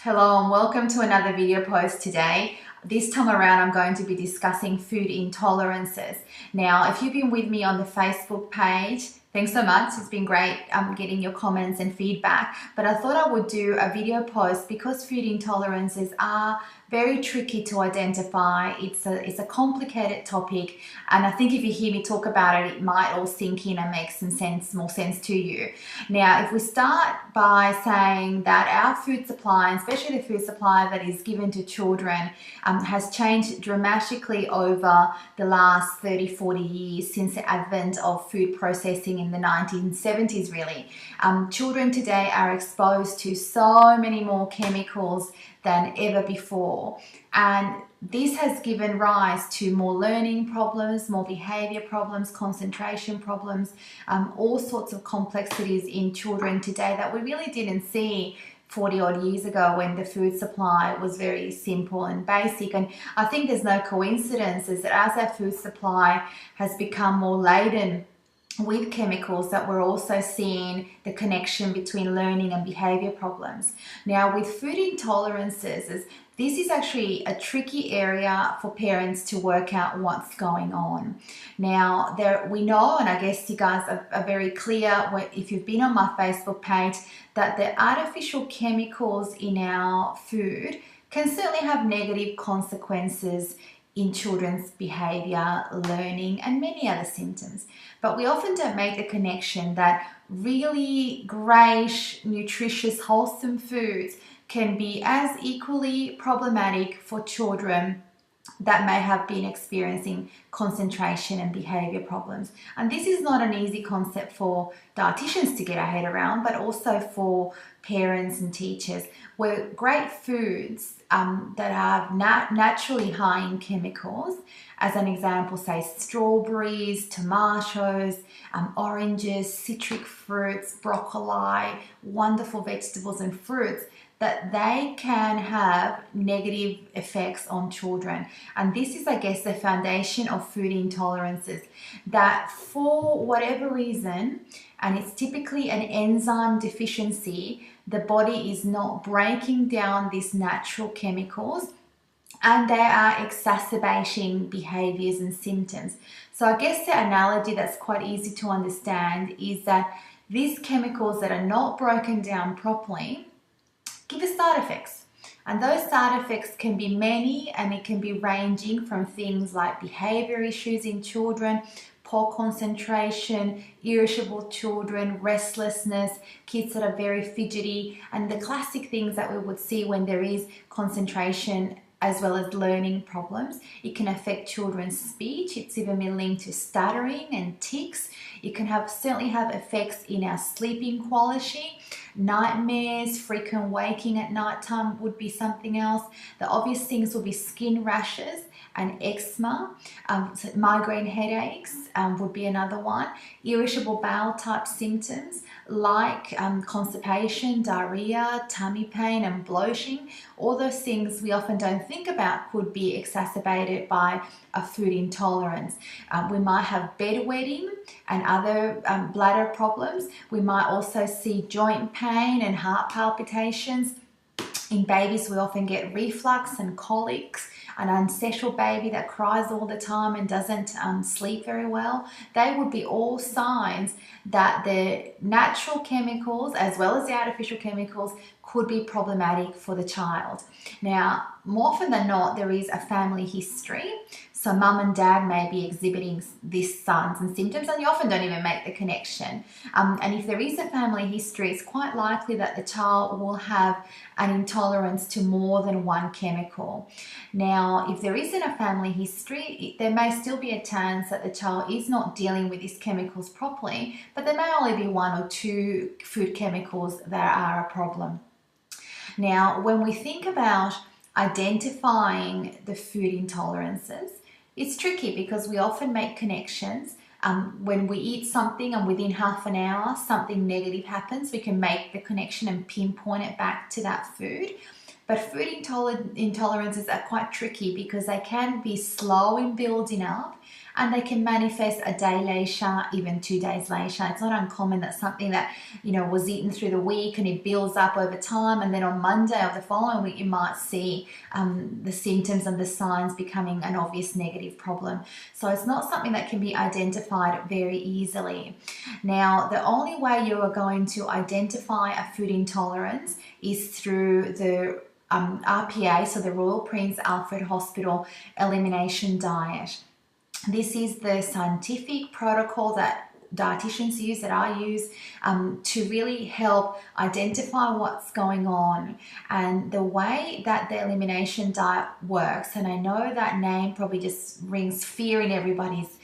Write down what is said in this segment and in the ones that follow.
Hello and welcome to another video post today. This time around I'm going to be discussing food intolerances. Now, if you've been with me on the Facebook page, thanks so much. It's been great getting your comments and feedback. But I thought I would do a video post because food intolerances are very tricky to identify. It's a complicated topic, and I think if you hear me talk about it, it might all sink in and make more sense to you. Now, if we start by saying that our food supply, and especially the food supply that is given to children, has changed dramatically over the last 30-40 years since the advent of food processing in the 1970s really. Children today are exposed to so many more chemicals than ever before, and this has given rise to more learning problems, more behavior problems, concentration problems, all sorts of complexities in children today that we really didn't see 40 odd years ago when the food supply was very simple and basic. And I think there's no coincidence is that as our food supply has become more laden with chemicals, that we're also seeing the connection between learning and behavior problems. Now, with food intolerances, this is actually a tricky area for parents to work out what's going on. Now, we know, and I guess you guys are very clear if you've been on my Facebook page, that the artificial chemicals in our food can certainly have negative consequences in children's behavior, learning, and many other symptoms. But we often don't make the connection that really great, nutritious, wholesome foods can be as equally problematic for children that may have been experiencing concentration and behavior problems. And this is not an easy concept for dietitians to get our head around, but also for parents and teachers, where great foods that are naturally high in chemicals, as an example, say strawberries, tomatoes, oranges, citric fruits, broccoli, wonderful vegetables and fruits, that they can have negative effects on children. And this is, I guess, the foundation of food intolerances, that for whatever reason, and it's typically an enzyme deficiency, the body is not breaking down these natural chemicals and they are exacerbating behaviors and symptoms. So I guess the analogy that's quite easy to understand is that these chemicals that are not broken down properly give us side effects. And those side effects can be many, and it can be ranging from things like behavior issues in children, poor concentration, irritable children, restlessness, kids that are very fidgety, and the classic things that we would see when there is concentration as well as learning problems. It can affect children's speech. It's even linked to stuttering and tics. It can certainly have effects in our sleeping quality. Nightmares, frequent waking at nighttime would be something else. The obvious things will be skin rashes and eczema. So migraine headaches would be another one. Irritable bowel type symptoms like constipation, diarrhea, tummy pain and bloating. All those things we often don't think about could be exacerbated by a food intolerance. We might have bedwetting and other bladder problems. We might also see joint pain and heart palpitations. In babies, we often get reflux and colics. An unsettled baby that cries all the time and doesn't sleep very well, they would be all signs that the natural chemicals as well as the artificial chemicals could be problematic for the child. Now, more often than not, there is a family history. So mum and dad may be exhibiting these signs and symptoms, and you often don't even make the connection. And if there is a family history, it's quite likely that the child will have an intolerance to more than one chemical. Now, if there isn't a family history, there may still be a chance that the child is not dealing with these chemicals properly, but there may only be one or two food chemicals that are a problem. Now, when we think about identifying the food intolerances, it's tricky because we often make connections. When we eat something and within half an hour something negative happens, we can make the connection and pinpoint it back to that food. But food intolerances are quite tricky because they can be slow in building up and they can manifest a day later, even 2 days later. It's not uncommon that something that, you know, was eaten through the week and it builds up over time, and then on Monday of the following week you might see the symptoms and the signs becoming an obvious negative problem. So it's not something that can be identified very easily. Now, the only way you are going to identify a food intolerance is through the RPA, so the Royal Prince Alfred Hospital elimination diet. This is the scientific protocol that dietitians use, that I use, to really help identify what's going on. And the way that the elimination diet works, and I know that name probably just rings fear in everybody's,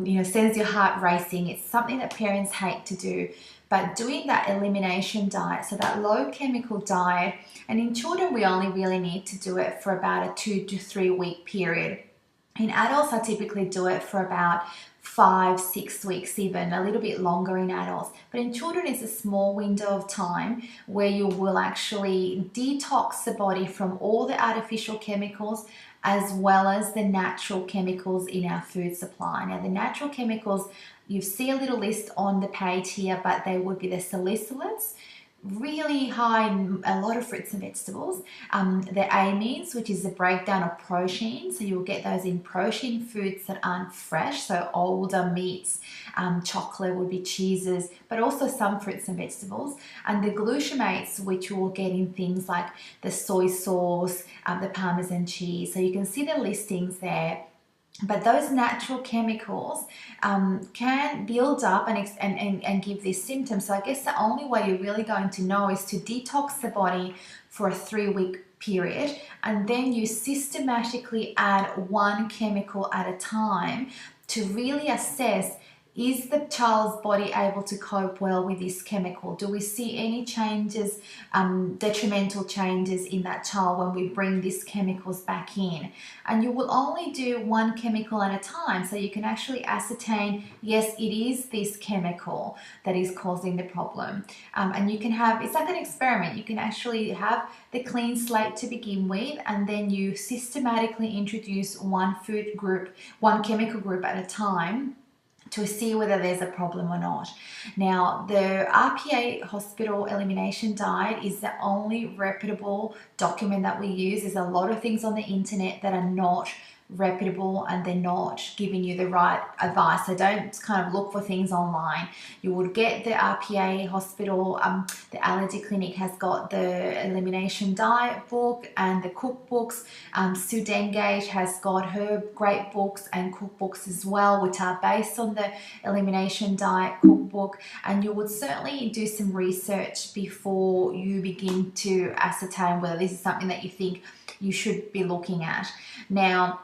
you know, sends your heart racing. It's something that parents hate to do. But doing that elimination diet, so that low chemical diet, and in children we only really need to do it for about a 2 to 3 week period. In adults, I typically do it for about 5-6 weeks, even a little bit longer in adults. But in children, it's a small window of time where you will actually detox the body from all the artificial chemicals as well as the natural chemicals in our food supply. Now, the natural chemicals, you see a little list on the page here, but they would be the salicylates, really high in a lot of fruits and vegetables. The amines, which is the breakdown of protein, so you'll get those in protein foods that aren't fresh, so older meats, chocolate would be cheeses, but also some fruits and vegetables. And the glutamates, which you will get in things like the soy sauce, the Parmesan cheese. So you can see the listings there. But those natural chemicals can build up and give these symptoms. So I guess the only way you're really going to know is to detox the body for a 3-week period, and then you systematically add one chemical at a time to really assess, is the child's body able to cope well with this chemical? Do we see any changes, detrimental changes in that child when we bring these chemicals back in? And you will only do one chemical at a time, so you can actually ascertain, yes, it is this chemical that is causing the problem. And you can have, it's like an experiment. You can actually have the clean slate to begin with, and then you systematically introduce one food group, one chemical group at a time, to see whether there's a problem or not. Now, the RPA hospital elimination diet is the only reputable document that we use. There's a lot of things on the internet that are not reputable and they're not giving you the right advice. So don't kind of look for things online. You would get the RPA hospital, the allergy clinic has got the elimination diet book and the cookbooks. Sue Dengage has got her great books and cookbooks as well, which are based on the elimination diet cookbook. And you would certainly do some research before you begin to ascertain whether this is something that you think you should be looking at. Now,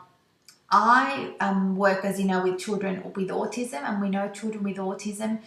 I work, as you know, with children with autism, and we know children with autism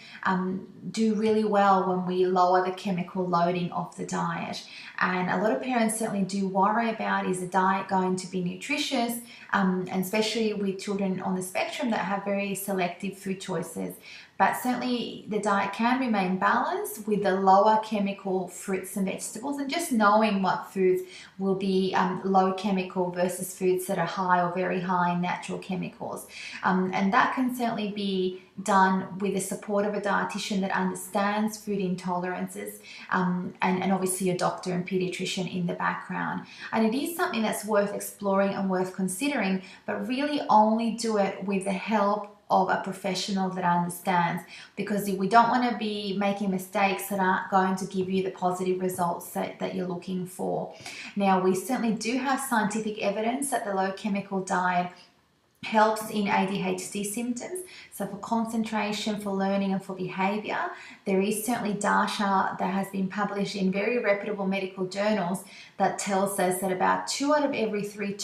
do really well when we lower the chemical loading of the diet. And a lot of parents certainly do worry about, is the diet going to be nutritious, and especially with children on the spectrum that have very selective food choices. But certainly the diet can remain balanced with the lower chemical fruits and vegetables, and just knowing what foods will be low chemical versus foods that are high or very high in natural chemicals. And that can certainly be done with the support of a dietitian that understands food intolerances, and obviously your doctor and pediatrician in the background. And it is something that's worth exploring and worth considering, but really only do it with the help of a professional that understands, because we don't want to be making mistakes that aren't going to give you the positive results that you're looking for. Now, we certainly do have scientific evidence that the low chemical diet helps in ADHD symptoms. So for concentration, for learning, and for behavior, there is certainly data that has been published in very reputable medical journals that tells us that about 2 out of every 3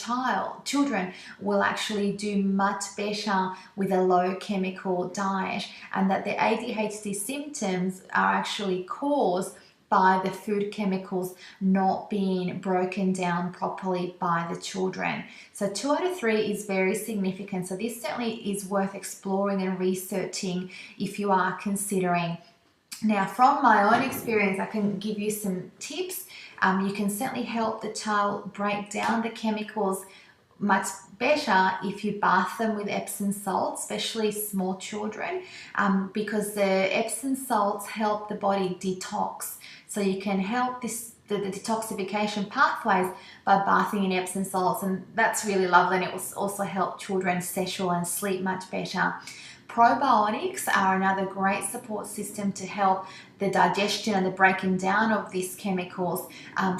children will actually do much better with a low chemical diet, and that the ADHD symptoms are actually caused by the food chemicals not being broken down properly by the children. So 2 out of 3 is very significant. So this certainly is worth exploring and researching if you are considering. Now, from my own experience, I can give you some tips. You can certainly help the child break down the chemicals much better if you bath them with Epsom salts, especially small children, because the Epsom salts help the body detox. So you can help the detoxification pathways by bathing in Epsom salts, and that's really lovely, and it will also help children settle and sleep much better. Probiotics are another great support system to help the digestion and the breaking down of these chemicals,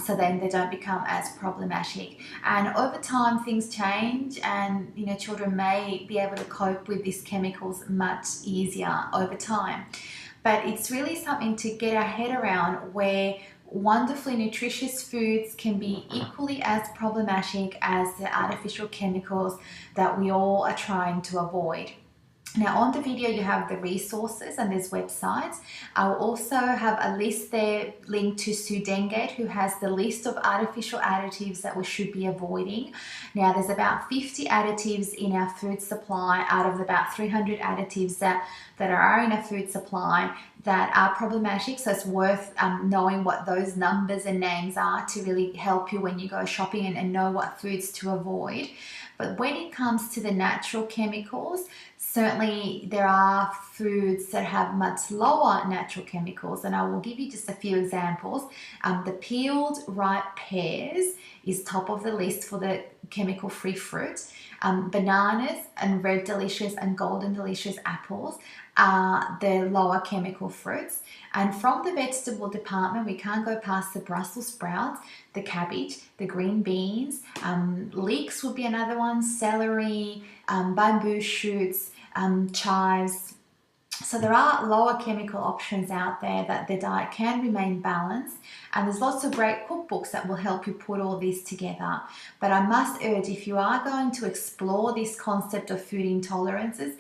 so then they don't become as problematic. And over time things change, and children may be able to cope with these chemicals much easier over time. But it's really something to get our head around, where wonderfully nutritious foods can be equally as problematic as the artificial chemicals that we all are trying to avoid. Now on the video you have the resources and there's websites. I will also have a list there linked to Sue Dengate, who has the list of artificial additives that we should be avoiding. Now there's about 50 additives in our food supply out of about 300 additives that are in a food supply that are problematic, so it's worth knowing what those numbers and names are to really help you when you go shopping and know what foods to avoid. But when it comes to the natural chemicals, certainly there are foods that have much lower natural chemicals, and I will give you just a few examples. The peeled ripe pears is top of the list for the chemical-free fruit. Bananas and red delicious and golden delicious apples are the lower chemical fruits. And from the vegetable department, we can't go past the Brussels sprouts, the cabbage, the green beans, leeks would be another one, celery, bamboo shoots, chives. So there are lower chemical options out there that the diet can remain balanced, and there's lots of great cookbooks that will help you put all this together. But I must urge, if you are going to explore this concept of food intolerances,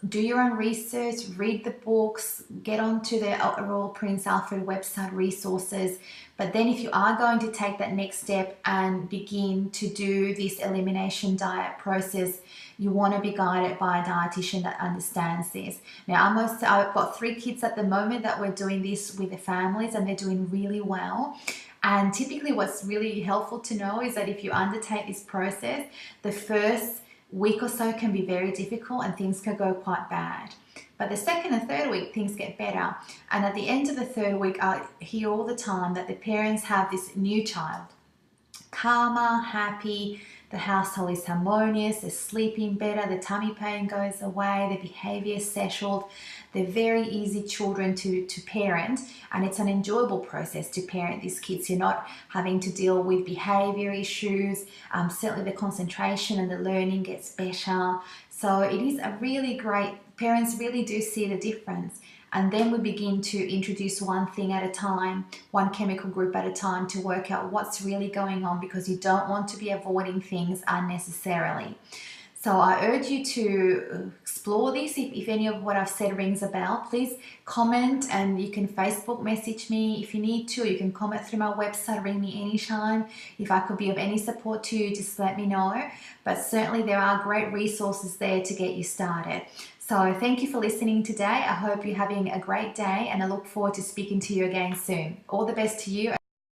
do your own research, read the books, get onto the Royal Prince Alfred website resources. But then if you are going to take that next step and begin to do this elimination diet process, you want to be guided by a dietitian that understands this. Now, I've got 3 kids at the moment that we're doing this with the families, and they're doing really well. And typically what's really helpful to know is that if you undertake this process, the first week or so can be very difficult and things can go quite bad. But the second and third week, things get better. And at the end of the 3rd week, I hear all the time that the parents have this new child. Calmer, happy, the household is harmonious, they're sleeping better, the tummy pain goes away, the behavior is settled. They're very easy children to parent, and it's an enjoyable process to parent these kids. You're not having to deal with behavior issues. Certainly the concentration and the learning gets better. So it is a really great, parents really do see the difference. And then we begin to introduce one thing at a time, one chemical group at a time, to work out what's really going on, because you don't want to be avoiding things unnecessarily. So I urge you to explore this. If any of what I've said rings a bell, please comment, and you can Facebook message me if you need to. You can comment through my website, ring me anytime. If I could be of any support to you, just let me know. But certainly there are great resources there to get you started. So thank you for listening today. I hope you're having a great day, and I look forward to speaking to you again soon. All the best to you.